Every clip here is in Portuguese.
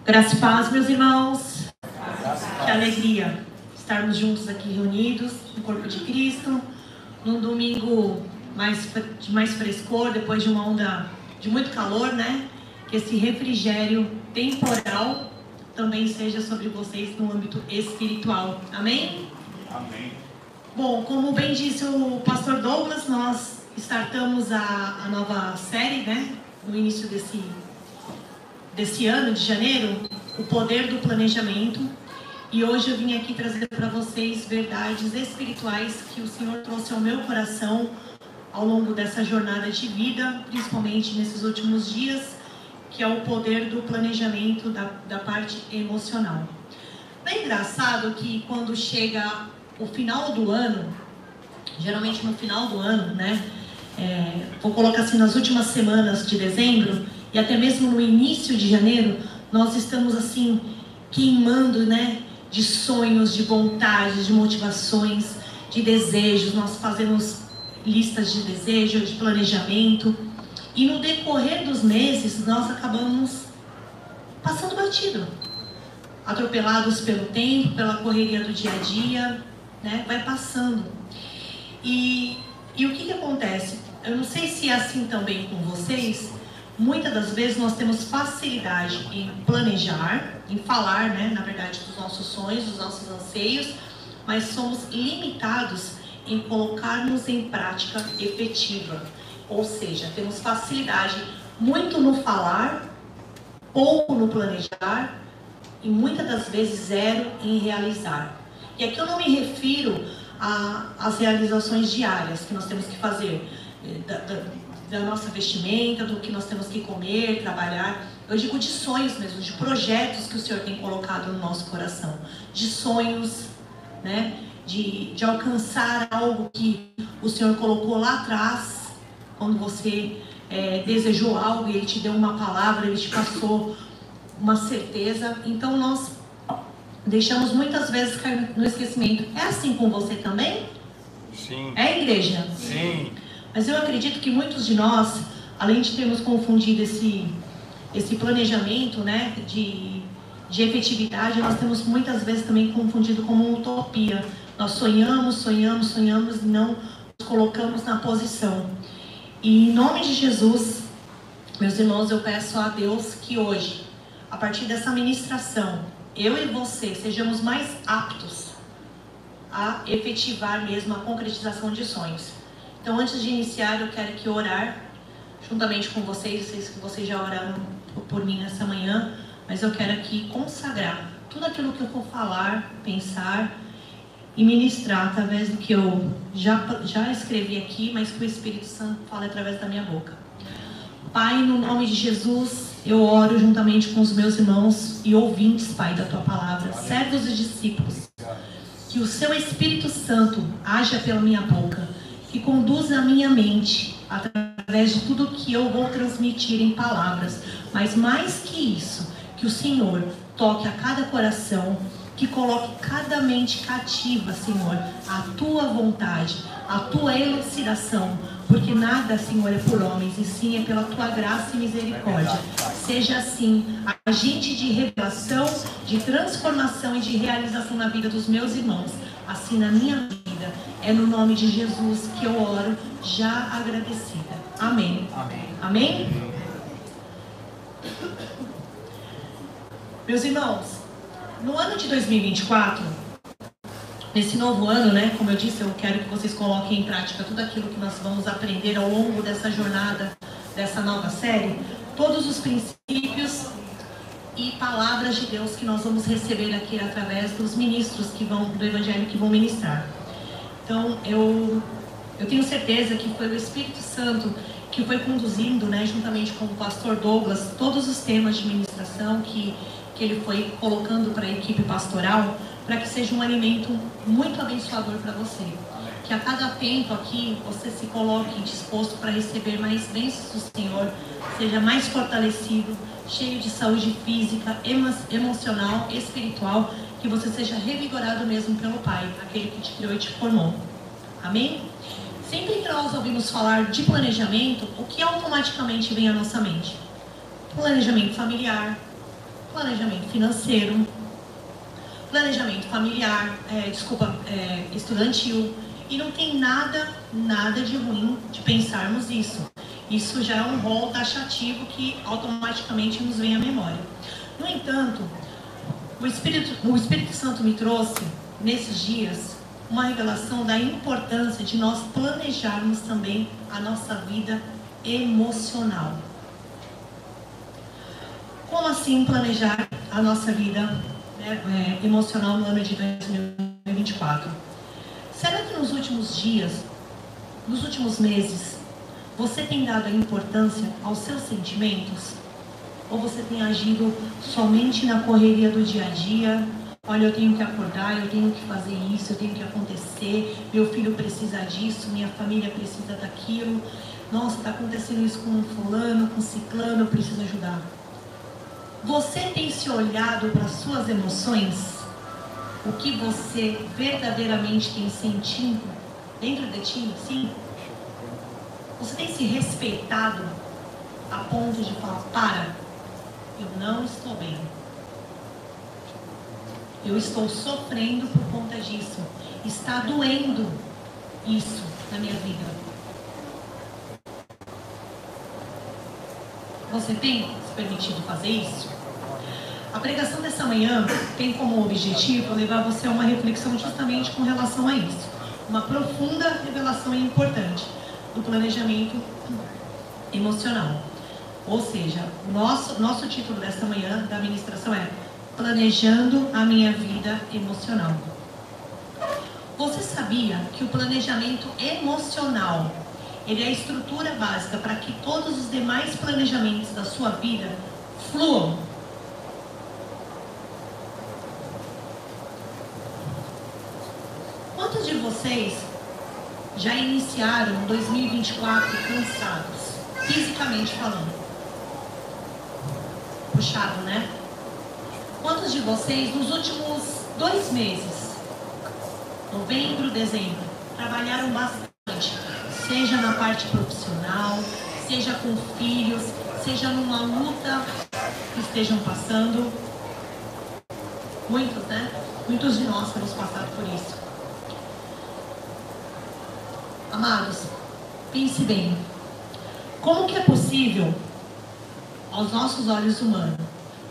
Graça e paz, meus irmãos. Que alegria estarmos juntos aqui reunidos no corpo de Cristo, num domingo de mais frescor, depois de uma onda de muito calor, né? Que esse refrigério temporal também seja sobre vocês no âmbito espiritual. Amém? Amém. Bom, como bem disse o pastor Douglas, nós startamos a nova série, né? No início desse ano de janeiro, o poder do planejamento. E hoje eu vim aqui trazer para vocês verdades espirituais que o Senhor trouxe ao meu coração ao longo dessa jornada de vida, principalmente nesses últimos dias, que é o poder do planejamento da parte emocional. É engraçado que quando chega o final do ano, geralmente no final do ano, né? Vou colocar assim, nas últimas semanas de dezembro e até mesmo no início de janeiro, nós estamos assim queimando, né? De sonhos, de vontades, de motivações, de desejos. Nós fazemos listas de desejo, de planejamento. E no decorrer dos meses, nós acabamos passando batido. Atropelados pelo tempo, pela correria do dia a dia, né? Vai passando. E o que acontece? Eu não sei se é assim também com vocês. Muitas das vezes nós temos facilidade em planejar, em falar, né, na verdade, dos nossos sonhos, dos nossos anseios, mas somos limitados em colocarmos em prática efetiva. Ou seja, temos facilidade muito no falar, pouco no planejar e muitas das vezes zero em realizar. E aqui eu não me refiro às realizações diárias que nós temos que fazer, da nossa vestimenta, do que nós temos que comer, trabalhar. Eu digo de sonhos mesmo, de projetos que o Senhor tem colocado no nosso coração. De sonhos, né? De alcançar algo que o Senhor colocou lá atrás, quando você desejou algo e Ele te deu uma palavra, Ele te passou uma certeza. Então nós deixamos muitas vezes cair no esquecimento. É assim com você também? Sim. É, igreja? Sim. Mas eu acredito que muitos de nós, além de termos confundido esse planejamento, né, de efetividade, nós temos muitas vezes também confundido como uma utopia. Nós sonhamos e não nos colocamos na posição. E em nome de Jesus, meus irmãos, eu peço a Deus que hoje, a partir dessa ministração, eu e você sejamos mais aptos a efetivar mesmo a concretização de sonhos. Então, antes de iniciar, eu quero aqui orar juntamente com vocês. Eu sei que vocês já oraram por mim nessa manhã, mas eu quero aqui consagrar tudo aquilo que eu vou falar, pensar e ministrar através do que eu já escrevi aqui, mas que o Espírito Santo fala através da minha boca. Pai, no nome de Jesus, eu oro juntamente com os meus irmãos e ouvintes, Pai, da Tua Palavra, servos e discípulos, que o Seu Espírito Santo haja pela minha boca, que conduza a minha mente através de tudo que eu vou transmitir em palavras, mas mais que isso, que o Senhor toque a cada coração, que coloque cada mente cativa, Senhor, à Tua vontade, à Tua elucidação, porque nada, Senhor, é por homens, e sim é pela Tua graça e misericórdia. Seja assim, agente de revelação, de transformação e de realização na vida dos meus irmãos, assim na minha vida. É no nome de Jesus que eu oro, já agradecida. Amém. Amém. Amém? Meus irmãos, no ano de 2024, nesse novo ano, né, como eu disse, eu quero que vocês coloquem em prática tudo aquilo que nós vamos aprender ao longo dessa jornada, dessa nova série, todos os princípios e palavras de Deus que nós vamos receber aqui através dos ministros do Evangelho que vão ministrar. Então, eu tenho certeza que foi o Espírito Santo que foi conduzindo, né, juntamente com o pastor Douglas, todos os temas de ministração que ele foi colocando para a equipe pastoral, para que seja um alimento muito abençoador para você. Que a cada tempo aqui você se coloque disposto para receber mais bênçãos do Senhor, seja mais fortalecido, cheio de saúde física, emocional, espiritual, que você seja revigorado mesmo pelo Pai, aquele que te criou e te formou. Amém? Sempre que nós ouvimos falar de planejamento, o que automaticamente vem à nossa mente? Planejamento familiar, planejamento financeiro, planejamento familiar, estudantil. E não tem nada de ruim de pensarmos isso. Isso já é um rol taxativo que automaticamente nos vem à memória. No entanto, o Espírito Santo me trouxe, nesses dias, uma revelação da importância de nós planejarmos também a nossa vida emocional. Como assim planejar a nossa vida emocional no ano de 2024? Será que nos últimos dias, nos últimos meses, você tem dado a importância aos seus sentimentos? Ou você tem agido somente na correria do dia a dia? Olha, eu tenho que acordar, eu tenho que fazer isso, eu tenho que acontecer, meu filho precisa disso, minha família precisa daquilo. Nossa, está acontecendo isso com fulano, com ciclano, eu preciso ajudar. Você tem se olhado para as suas emoções? O que você verdadeiramente tem sentido dentro de ti? Sim. Você tem se respeitado a ponto de falar, para, eu não estou bem. Eu estou sofrendo por conta disso. Está doendo isso na minha vida. Você tem se permitido fazer isso? A pregação dessa manhã tem como objetivo levar você a uma reflexão justamente com relação a isso. Uma profunda revelação e importante do planejamento emocional. Ou seja, o nosso título desta manhã da ministração é Planejando a Minha Vida Emocional. Você sabia que o planejamento emocional ele é a estrutura básica para que todos os demais planejamentos da sua vida fluam? Quantos de vocês já iniciaram 2024 cansados, fisicamente falando? Puxado, né? Quantos de vocês nos últimos 2 meses, novembro, dezembro, trabalharam bastante, seja na parte profissional, seja com filhos, seja numa luta que estejam passando? Muitos, né? Muitos de nós temos passado por isso. Amados, pense bem. Como que é possível, aos nossos olhos humanos,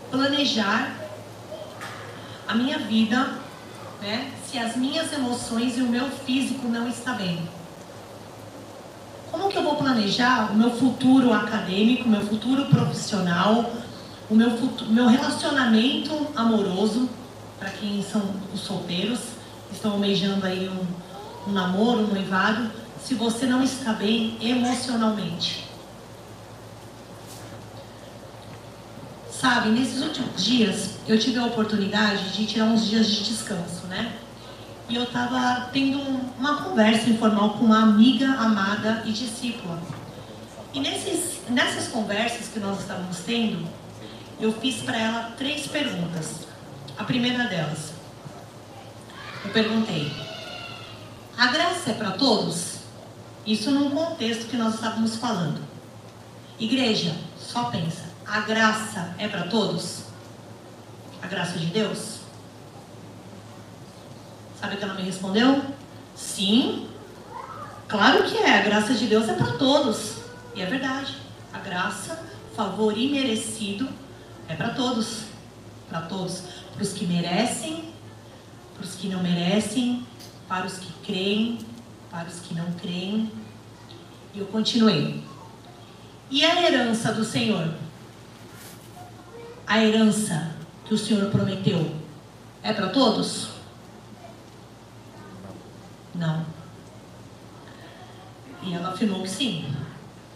planejar a minha vida, né, se as minhas emoções e o meu físico não estão bem? Como que eu vou planejar o meu futuro acadêmico, o meu futuro profissional, o meu relacionamento amoroso, para quem são os solteiros, estão almejando aí um namoro, um noivado, se você não está bem emocionalmente? Sabe, nesses últimos dias, eu tive a oportunidade de tirar uns dias de descanso, né? E eu estava tendo uma conversa informal com uma amiga amada e discípula. E nessas conversas que nós estávamos tendo, eu fiz para ela 3 perguntas. A primeira delas, eu perguntei: a graça é para todos? Isso num contexto que nós estávamos falando. Igreja, só pensa, a graça é para todos? A graça de Deus? Sabe o que ela me respondeu? Sim, claro que é, a graça de Deus é para todos. E é verdade, a graça, favor imerecido é para todos. Para todos, para os que merecem, para os que não merecem, para os que creem, para os que não creem. E eu continuei. E a herança do Senhor? A herança que o Senhor prometeu é para todos? Não. E ela afirmou que sim,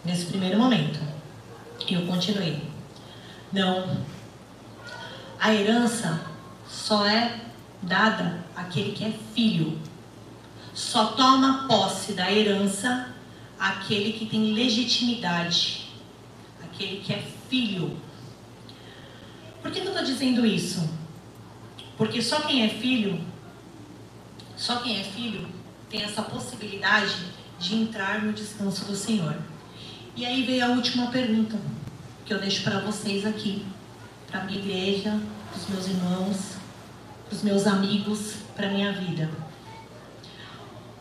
nesse primeiro momento. E eu continuei. Não. A herança só é dada àquele que é filho. Só toma posse da herança aquele que tem legitimidade, aquele que é filho. Por que eu estou dizendo isso? Porque só quem é filho tem essa possibilidade de entrar no descanso do Senhor. E aí veio a última pergunta que eu deixo para vocês aqui. para a minha igreja, para os meus irmãos, para os meus amigos, para a minha vida.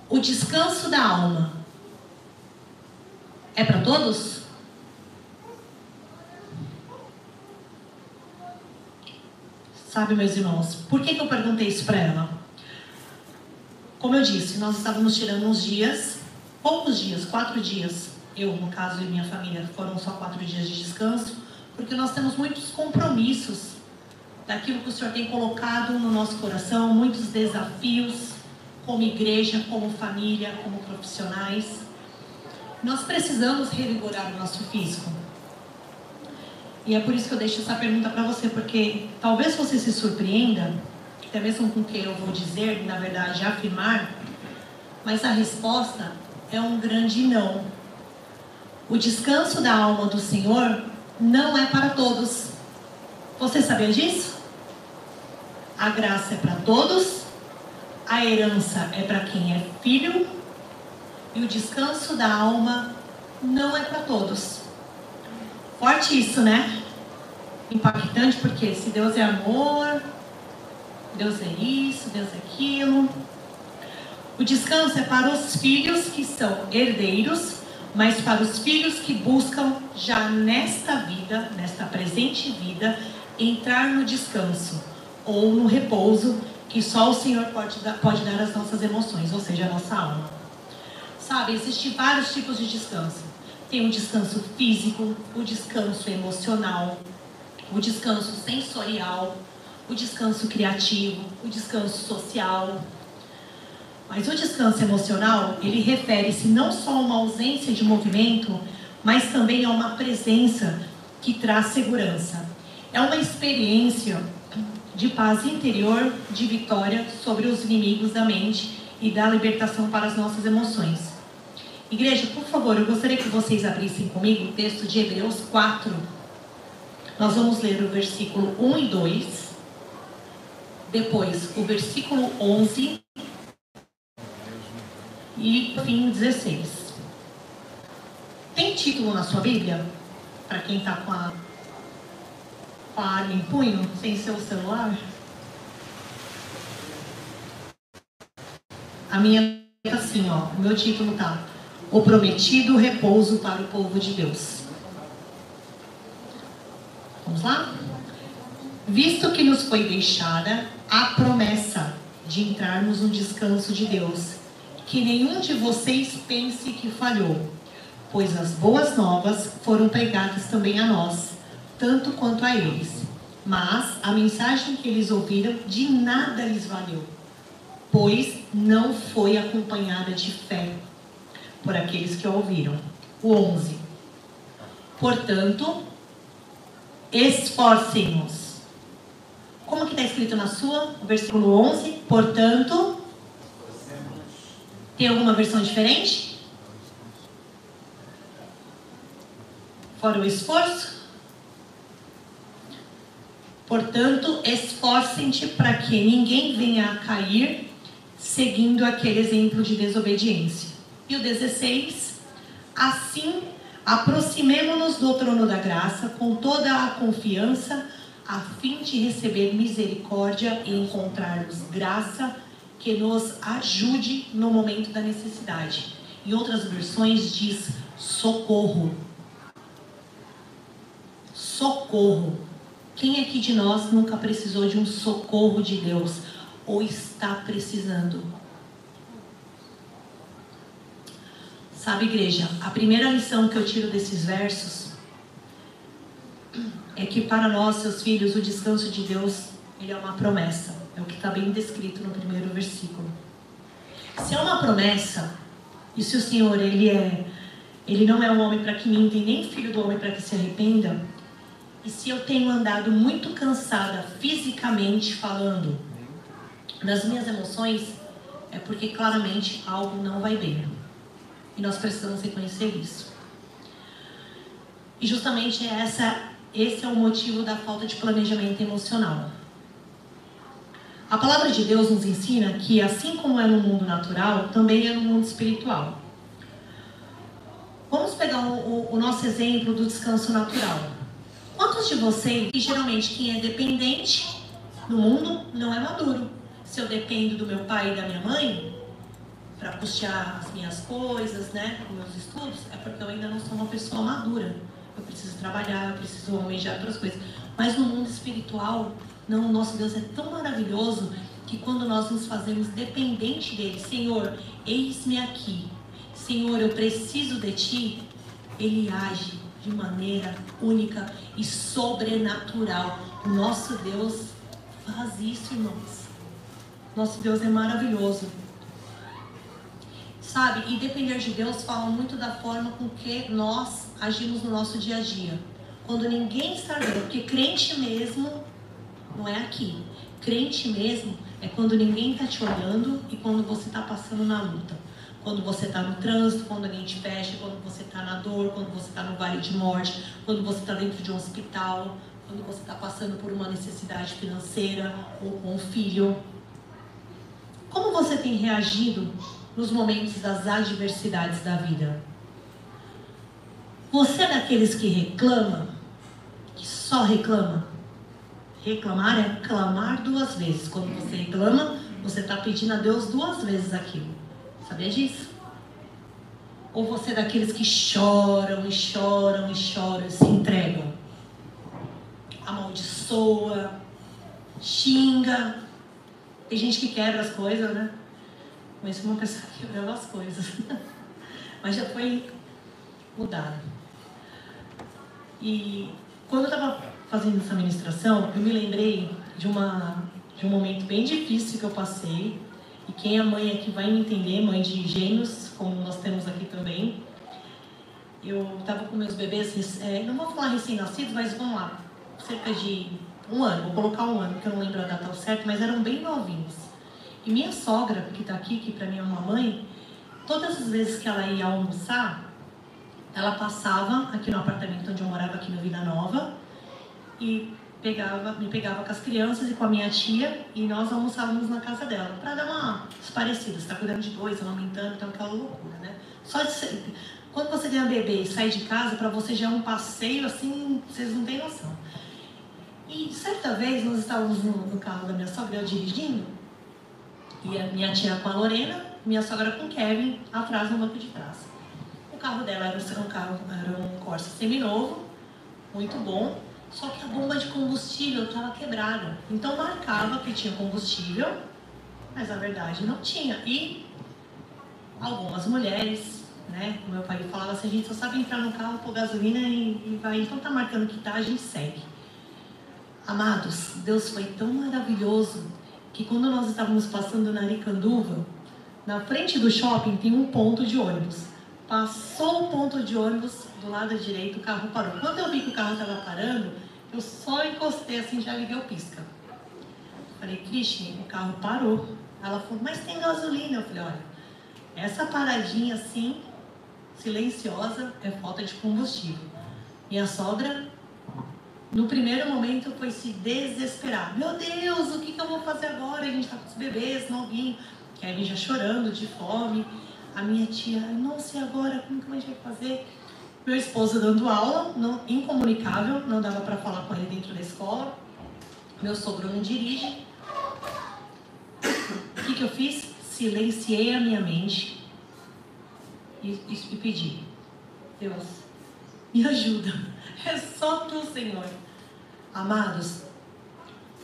O descanso da alma é para todos? Sabe, meus irmãos, por que eu perguntei isso para ela? Como eu disse, nós estávamos tirando uns dias, poucos dias, 4 dias. Eu, no caso, e minha família, foram só 4 dias de descanso, porque nós temos muitos compromissos daquilo que o Senhor tem colocado no nosso coração, muitos desafios, como igreja, como família, como profissionais. Nós precisamos revigorar o nosso físico. E é por isso que eu deixo essa pergunta para você, porque talvez você se surpreenda, até mesmo com o que eu vou dizer, na verdade, afirmar, mas a resposta é um grande não. O descanso da alma do Senhor não é para todos. Você sabia disso? A graça é para todos, a herança é para quem é filho, e o descanso da alma não é para todos. Forte isso, né? Impactante, porque se Deus é amor, Deus é isso, Deus é aquilo. O descanso é para os filhos que são herdeiros, mas para os filhos que buscam já nesta vida, nesta presente vida, entrar no descanso ou no repouso que só o Senhor pode dar às nossas emoções, ou seja, a nossa alma. Sabe, existem vários tipos de descanso. Tem o descanso físico, o descanso emocional, o descanso sensorial, o descanso criativo, o descanso social. Mas o descanso emocional, ele refere-se não só a uma ausência de movimento, mas também a uma presença que traz segurança. É uma experiência de paz interior, de vitória sobre os inimigos da mente e da libertação para as nossas emoções. Igreja, por favor, eu gostaria que vocês abrissem comigo o texto de Hebreus 4. Nós vamos ler o versículo 1 e 2, depois o versículo 11 e, por fim, o 16. Tem título na sua Bíblia? Para quem está com a arma em punho, sem seu celular? A minha tá assim, ó. O meu título tá: O Prometido Repouso para o Povo de Deus. Vamos lá? Visto que nos foi deixada a promessa de entrarmos no descanso de Deus, que nenhum de vocês pense que falhou, pois as boas novas foram pregadas também a nós, tanto quanto a eles. Mas a mensagem que eles ouviram de nada lhes valeu, pois não foi acompanhada de fé por aqueles que a ouviram. O 11. Portanto, esforcem-nos. Como que está escrito na sua? O versículo 11. Portanto, tem alguma versão diferente? Fora o esforço? Portanto, esforcem-te para que ninguém venha a cair seguindo aquele exemplo de desobediência. E o 16. Assim, aproximemo-nos do trono da graça com toda a confiança, a fim de receber misericórdia e encontrarmos graça que nos ajude no momento da necessidade. Em outras versões diz socorro. Socorro. Quem aqui de nós nunca precisou de um socorro de Deus ou está precisando? Sabe, igreja, a primeira lição que eu tiro desses versos é que para nós, seus filhos, o descanso de Deus, ele é uma promessa. É o que está bem descrito no primeiro versículo. Se é uma promessa, e se o Senhor, ele não é um homem para que minta, e nem filho do homem para que se arrependa, e se eu tenho andado muito cansada fisicamente falando das minhas emoções, é porque claramente algo não vai bem. E nós precisamos reconhecer isso. E justamente esse é o motivo da falta de planejamento emocional. A palavra de Deus nos ensina que, assim como é no mundo natural, também é no mundo espiritual. Vamos pegar o nosso exemplo do descanso natural. Quantos de vocês, e geralmente quem é dependente no mundo não é maduro? Se eu dependo do meu pai e da minha mãe para custear as minhas coisas, né, os meus estudos, é porque eu ainda não sou uma pessoa madura. Eu preciso trabalhar, eu preciso almejar outras coisas. Mas no mundo espiritual, não, o nosso Deus é tão maravilhoso que quando nós nos fazemos dependente dele, Senhor, eis-me aqui, Senhor, eu preciso de ti, ele age de maneira única e sobrenatural. O nosso Deus faz isso, irmãos. Nosso Deus é maravilhoso. Sabe, e depender de Deus fala muito da forma com que nós agimos no nosso dia a dia. Quando ninguém está vendo, porque crente mesmo não é aqui. Crente mesmo é quando ninguém está te olhando e quando você está passando na luta. Quando você está no trânsito, quando alguém te fecha, quando você está na dor, quando você está no vale de morte, quando você está dentro de um hospital, quando você está passando por uma necessidade financeira ou com um filho. Como você tem reagido nos momentos das adversidades da vida? Você é daqueles que reclama, que só reclama? Reclamar é clamar 2 vezes. Quando você reclama, você está pedindo a Deus 2 vezes aquilo. Sabia disso? Ou você é daqueles que choram e choram e choram e se entregam? Amaldiçoa, xinga. Tem gente que quebra as coisas, né? Conheço uma pessoa que quebrava as coisas. Mas já foi mudado. E quando eu estava fazendo essa ministração, eu me lembrei de um momento bem difícil que eu passei. E quem é mãe aqui vai me entender, mãe de gêmeos, como nós temos aqui também. Eu estava com meus bebês, não vou falar recém-nascidos, mas vamos lá, cerca de 1 ano, vou colocar 1 ano, porque eu não lembro a data ao certo, mas eram bem novinhos. E minha sogra, que está aqui, que para mim é uma mãe, todas as vezes que ela ia almoçar, ela passava aqui no apartamento onde eu morava, aqui no Vida Nova, e me pegava com as crianças e com a minha tia, e nós almoçávamos na casa dela, para dar uma parecida. Você está cuidando de 2, amamentando, então aquela loucura, né? Só de ser, quando você tem um bebê e sai de casa, para você já é um passeio assim, vocês não têm noção. E certa vez nós estávamos no carro da minha sogra, eu dirigindo, e a minha tia com a Lorena, minha sogra com o Kevin, atrás no banco de trás. O carro dela era um Corsa seminovo, muito bom, só que a bomba de combustível estava quebrada. Então marcava que tinha combustível, mas na verdade não tinha. E algumas mulheres, né, como meu pai falava assim, a gente só sabe entrar no carro, pôr gasolina e vai. Então tá marcando que tá, a gente segue. Amados, Deus foi tão maravilhoso que quando nós estávamos passando na Aricanduva, na frente do shopping tem um ponto de ônibus. Passou o ponto de ônibus do lado direito, o carro parou. Quando eu vi que o carro estava parando, eu só encostei assim, já liguei o pisca. Falei, Cristian, o carro parou. Ela falou, mas tem gasolina. Eu falei, olha, essa paradinha assim, silenciosa, é falta de combustível. Minha sogra, no primeiro momento, foi se desesperar. Meu Deus, o que eu vou fazer agora? A gente tá com os bebês novinhos. Kevin já chorando de fome. A minha tia, nossa, e agora? Como que a gente vai fazer? Meu esposo dando aula, incomunicável, não dava para falar com ele dentro da escola. Meu sogro não dirige. O que eu fiz? Silenciei a minha mente e pedi, Deus, me ajuda. É só tu, Senhor. Amados,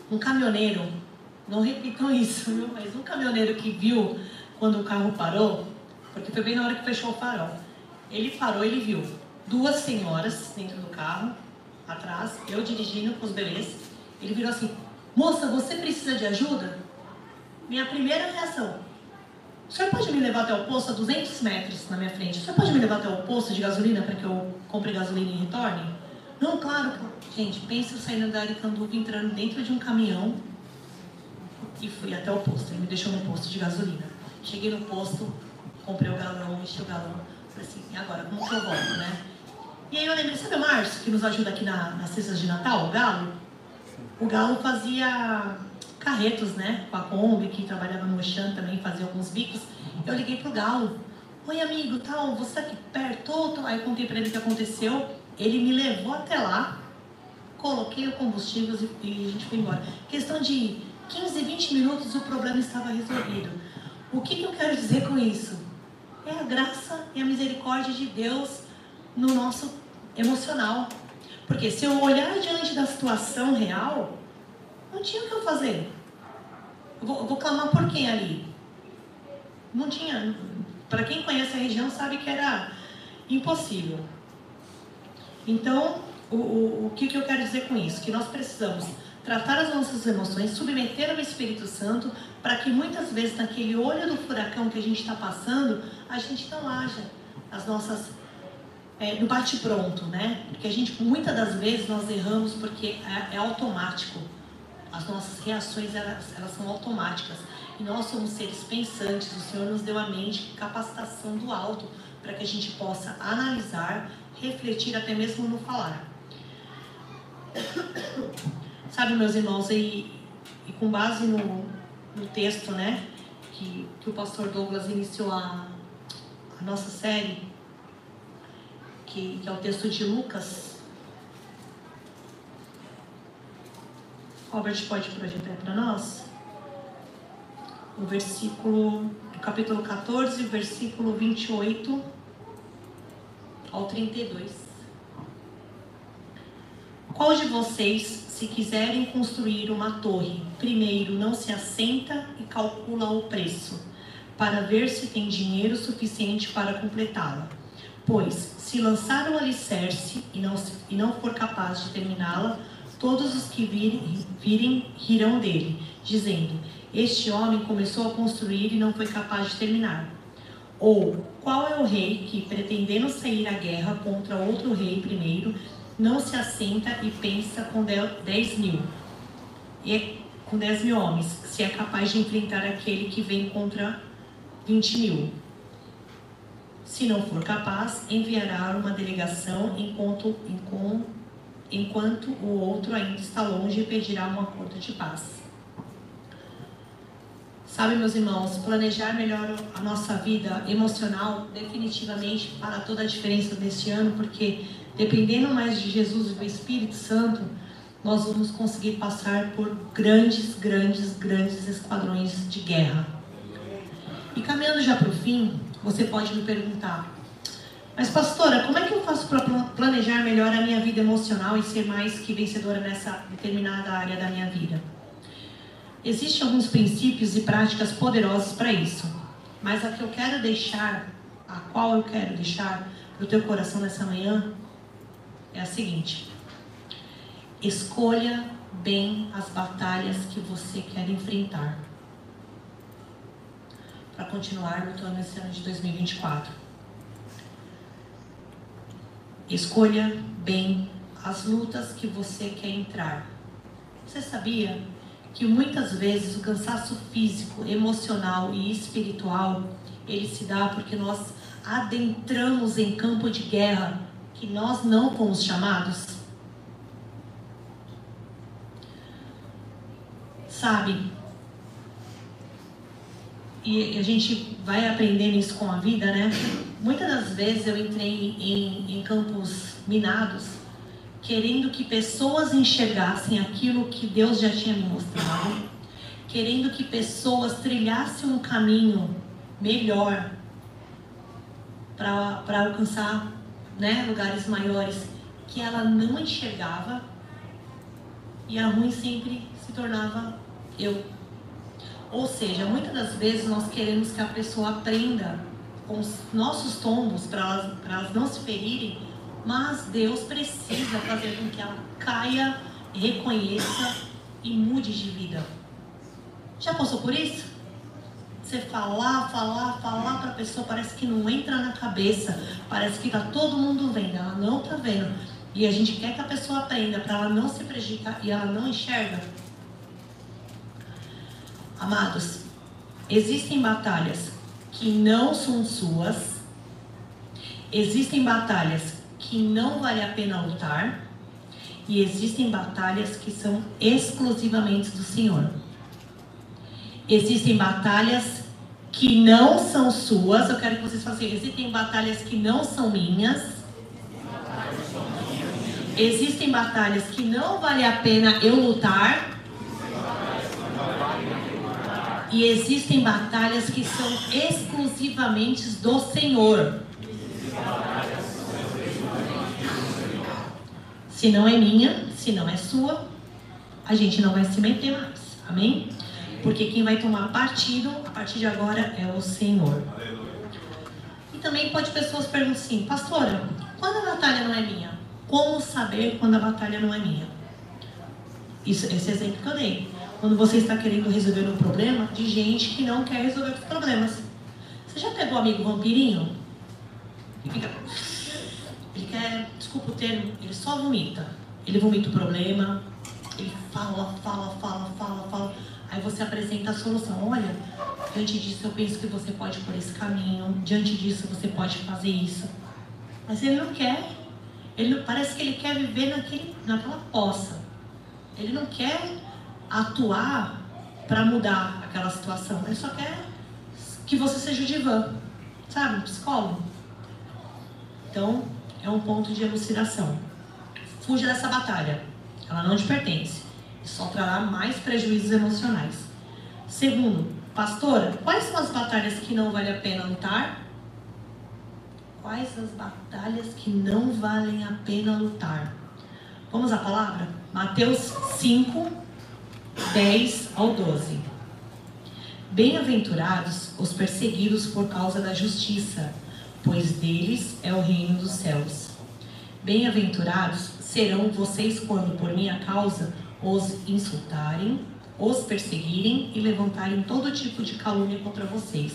um caminhoneiro, não repitam isso, viu? Mas um caminhoneiro que viu quando o carro parou, porque foi bem na hora que fechou o farol, ele parou, ele viu 2 senhoras dentro do carro, atrás, eu dirigindo com os bebês. Ele virou assim, moça, você precisa de ajuda? Minha primeira reação, o senhor pode me levar até o posto a 200 metros na minha frente? O senhor pode me levar até o posto de gasolina para que eu compre gasolina e retorne? Não, claro. Gente, pensa eu saindo da Aricanduva, entrando dentro de um caminhão e fui até o posto. Ele me deixou no posto de gasolina. Cheguei no posto, comprei o galão, enchi o galão. Falei assim, e agora, como que eu volto, né? E aí eu lembrei, sabe o Márcio, que nos ajuda aqui nas cestas de Natal, o Galo? O Galo fazia carretos, né? Com a Kombi, que trabalhava no Oxan também, fazia alguns bicos. Eu liguei pro Galo. Oi, amigo, tal, você tá aqui perto? Aí eu contei pra ele o que aconteceu. Ele me levou até lá. coloquei o combustível e a gente foi embora. Questão de 15, 20 minutos o problema estava resolvido. O que eu quero dizer com isso? É a graça e a misericórdia de Deus no nosso emocional. Porque se eu olhar diante da situação real, não tinha o que eu fazer. Eu vou clamar por quem ali? Não tinha. Para quem conhece a região sabe que era impossível. Então, o que eu quero dizer com isso? Que nós precisamos tratar as nossas emoções, submeter ao Espírito Santo, para que muitas vezes naquele olho do furacão que a gente está passando, a gente não haja as nossas... no bate-pronto, né? Porque a gente, muitas das vezes, nós erramos porque é automático. As nossas reações, elas são automáticas. E nós somos seres pensantes. O Senhor nos deu a mente, capacitação do alto, para que a gente possa analisar, refletir, até mesmo no falar. Sabe, meus irmãos, e com base no texto, né, que o pastor Douglas iniciou a nossa série, que é o texto de Lucas. Robert pode projetar para nós o capítulo 14, versículo 28 ao 32. Qual de vocês, se quiserem construir uma torre, primeiro não se assenta e calcula o preço, para ver se tem dinheiro suficiente para completá-la? Pois, se lançar o alicerce e não for capaz de terminá-la, todos os que virem rirão dele, dizendo: este homem começou a construir e não foi capaz de terminar. Ou, qual é o rei que, pretendendo sair à guerra contra outro rei primeiro, não se assenta e pensa com 10 mil homens, se é capaz de enfrentar aquele que vem contra 20 mil? Se não for capaz, enviará uma delegação enquanto o outro ainda está longe e pedirá um acordo de paz. Sabe, meus irmãos, planejar melhor a nossa vida emocional definitivamente fará toda a diferença neste ano, porque dependendo mais de Jesus e do Espírito Santo, nós vamos conseguir passar por grandes esquadrões de guerra. E caminhando já para o fim, você pode me perguntar: mas pastora, como é que eu faço para planejar melhor a minha vida emocional e ser mais que vencedora nessa determinada área da minha vida? Existem alguns princípios e práticas poderosos para isso, mas a qual eu quero deixar para o teu coração nessa manhã é a seguinte: escolha bem as batalhas que você quer enfrentar para continuar lutando esse ano de 2024. Escolha bem as lutas que você quer entrar. Você sabia que muitas vezes o cansaço físico, emocional e espiritual, ele se dá porque nós adentramos em campo de guerra que nós não fomos chamados? Sabe? E a gente vai aprendendo isso com a vida, né? Muitas das vezes eu entrei em campos minados, querendo que pessoas enxergassem aquilo que Deus já tinha me mostrado, querendo que pessoas trilhassem um caminho melhor para alcançar, né, lugares maiores, que ela não enxergava, e a ruim sempre se tornava eu. Ou seja, muitas das vezes nós queremos que a pessoa aprenda com os nossos tombos para elas não se ferirem, mas Deus precisa fazer com que ela caia, reconheça e mude de vida. Já passou por isso? Você falar para a pessoa, parece que não entra na cabeça, parece que está todo mundo vendo, ela não está vendo. E a gente quer que a pessoa aprenda para ela não se prejudicar e ela não enxerga. Amados, existem batalhas que não são suas, existem batalhas que não vale a pena lutar, e existem batalhas que são exclusivamente do Senhor. Existem batalhas que não são suas, eu quero que vocês façam assim: existem batalhas que não são minhas, Existem batalhas que não vale a pena eu lutar. E existem batalhas que são exclusivamente do Senhor. Se não é minha, se não é sua, a gente não vai se meter mais. Amém? Porque quem vai tomar partido, a partir de agora, é o Senhor. E também pode pessoas perguntar assim, pastora, quando a batalha não é minha? Como saber quando a batalha não é minha? Esse exemplo que eu dei. Quando você está querendo resolver um problema de gente que não quer resolver os problemas. Você já pegou um amigo vampirinho? Ele quer, desculpa o termo, ele só vomita. Ele vomita o problema, ele fala. Aí você apresenta a solução. Olha, diante disso eu penso que você pode ir por esse caminho. Diante disso você pode fazer isso. Mas ele não quer. Parece que ele quer viver naquela poça. Ele não quer atuar para mudar aquela situação. Ele só quer que você seja o divã, sabe? Um psicólogo. Então, é um ponto de elucidação. Fuja dessa batalha. Ela não te pertence. E só trará mais prejuízos emocionais. Segundo, pastora, quais são as batalhas que não vale a pena lutar? Quais as batalhas que não valem a pena lutar? Vamos à palavra? Mateus 5, 10 ao 12. Bem-aventurados os perseguidos por causa da justiça, pois deles é o reino dos céus. Bem-aventurados serão vocês quando, por minha causa, os insultarem, os perseguirem e levantarem todo tipo de calúnia contra vocês.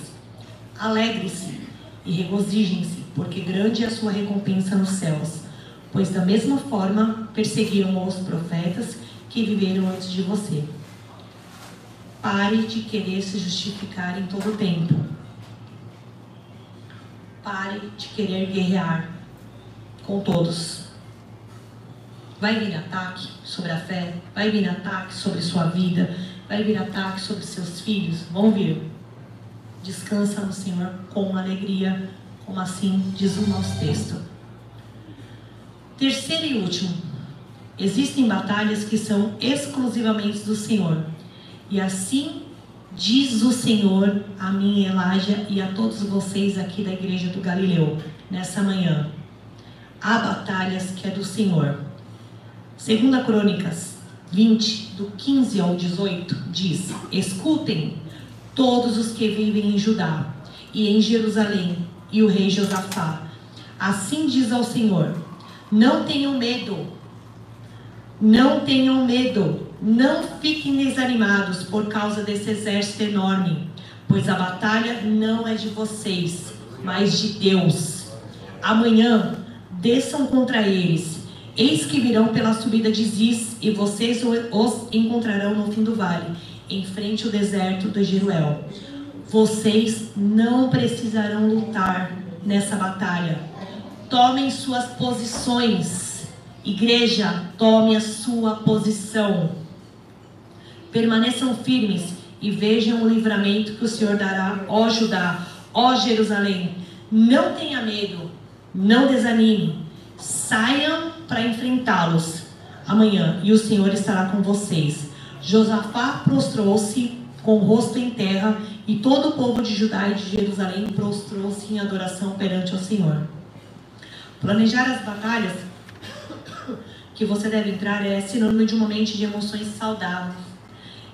Alegre-se e regozijem-se, porque grande é a sua recompensa nos céus, pois da mesma forma perseguiram os profetas que viveram antes de você. Pare de querer se justificar em todo o tempo. Pare de querer guerrear com todos. Vai vir ataque sobre a fé, vai vir ataque sobre sua vida, vai vir ataque sobre seus filhos, vão vir. Descansa no Senhor com alegria, como assim diz o nosso texto. Terceiro e último, existem batalhas que são exclusivamente do Senhor. E assim diz o Senhor a mim, Elijah, e a todos vocês aqui da Igreja do Galileu, nessa manhã. Há batalhas que é do Senhor. 2 Crônicas 20, do 15 ao 18, diz: escutem todos os que vivem em Judá e em Jerusalém, e o rei Josafá. Assim diz ao Senhor: não tenham medo, não tenham medo, não fiquem desanimados por causa desse exército enorme, pois a batalha não é de vocês, mas de Deus. Amanhã desçam contra eles, eis que virão pela subida de Ziz, e vocês os encontrarão no fim do vale, em frente ao deserto do Jeruel. Vocês não precisarão lutar nessa batalha. Tomem suas posições. Igreja, tome a sua posição. Permaneçam firmes e vejam o livramento que o Senhor dará, ó Judá, ó Jerusalém. Não tenha medo, não desanime. Saiam para enfrentá-los amanhã, e o Senhor estará com vocês. Josafá prostrou-se com o rosto em terra, e todo o povo de Judá e de Jerusalém prostrou-se em adoração perante o Senhor. Planejar as batalhas que você deve entrar é sinônimo de uma mente de emoções saudáveis.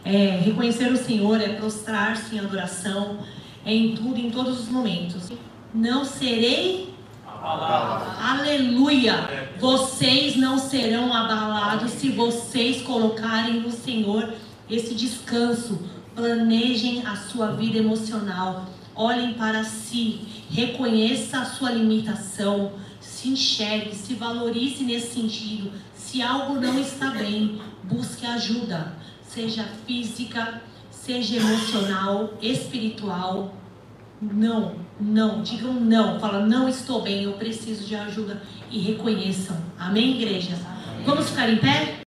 Reconhecer o Senhor é prostrar-se em adoração, em tudo, em todos os momentos. Não serei abalado. Aleluia! Vocês não serão abalados se vocês colocarem no Senhor esse descanso. Planejem a sua vida emocional. Olhem para si. Reconheça a sua limitação. Se enxergue, se valorize nesse sentido. Se algo não está bem, busque ajuda. Seja física, seja emocional, espiritual. Não, digam não. Fala, não estou bem, eu preciso de ajuda. E reconheçam. Amém, igreja? Vamos ficar em pé?